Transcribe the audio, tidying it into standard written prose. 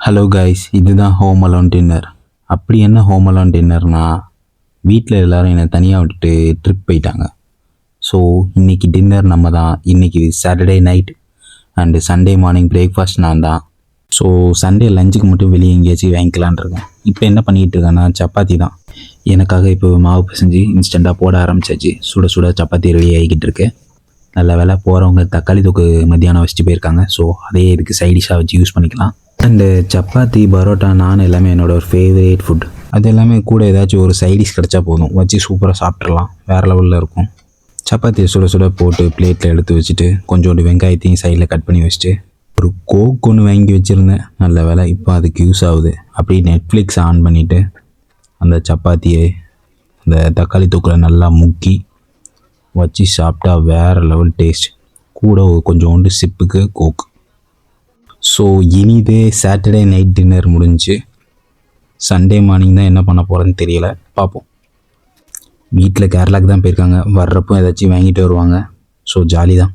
Hello guys, இதுதான் home alone dinner. அப்படி என்ன ஹோம் அலோன் டின்னர்னா, வீட்டில் எல்லோரும் என்னை தனியாக விட்டுட்டு ட்ரிப் போயிட்டாங்க. ஸோ இன்றைக்கி டின்னர் நம்ம தான். இன்றைக்கி Saturday night and Sunday morning breakfast நான் தான். ஸோ சண்டே லஞ்சுக்கு மட்டும் வெளியே எங்கேயாச்சும் வாங்கிக்கலான் இருக்கேன். இப்போ என்ன பண்ணிக்கிட்டு இருக்கேன்னா, சப்பாத்தி தான். எனக்காக இப்போ மாவு பிசைஞ்சு இன்ஸ்டண்ட்டாக போட ஆரம்பிச்சாச்சு. சுட சுட சப்பாத்தி ரெடி ஆகிக்கிட்டு இருக்கு. நல்ல வேலை போகிறவங்க தக்காளி தொக்கு மத்தியானம் வச்சுட்டு போயிருக்காங்க. ஸோ அதே இதுக்கு சைடிஷாக வச்சு யூஸ் பண்ணிக்கலாம். அண்டு சப்பாத்தி, பரோட்டா, நான் எல்லாமே என்னோடய ஒரு ஃபேவரேட் ஃபுட். அது எல்லாமே கூட ஏதாச்சும் ஒரு சைடிஷ் கிடச்சா போதும், வச்சு சூப்பராக சாப்பிட்றலாம். வேறு லெவலில் இருக்கும். சப்பாத்தியை சுட சுட போட்டு பிளேட்டில் எடுத்து வச்சுட்டு கொஞ்சோண்டு வெங்காயத்தையும் சைடில் கட் பண்ணி வச்சுட்டு ஒரு கோக் ஒன்று வாங்கி வச்சுருந்தேன். நல்ல வேலை இப்போ அதுக்கு யூஸ் ஆகுது. அப்படி நெட்ஃப்ளிக்ஸ் ஆன் பண்ணிவிட்டு அந்த சப்பாத்தியை அந்த தக்காளி தொக்கில் நல்லா முக்கி வச்சு சாப்பிட்டா வேறு லெவல் டேஸ்ட். கூட கொஞ்சோண்டு சிப்புக்கு கோக். ஸோ இனிதே சாட்டர்டே நைட் டின்னர் முடிஞ்சு. சண்டே மார்னிங் தான் என்ன பண்ண போகிறேன்னு தெரியல, பார்ப்போம். வீட்டில் கேரளாவுக்கு தான் போயிருக்காங்க. வர்றப்போ ஏதாச்சும் வாங்கிட்டு வருவாங்க. ஸோ ஜாலி தான்.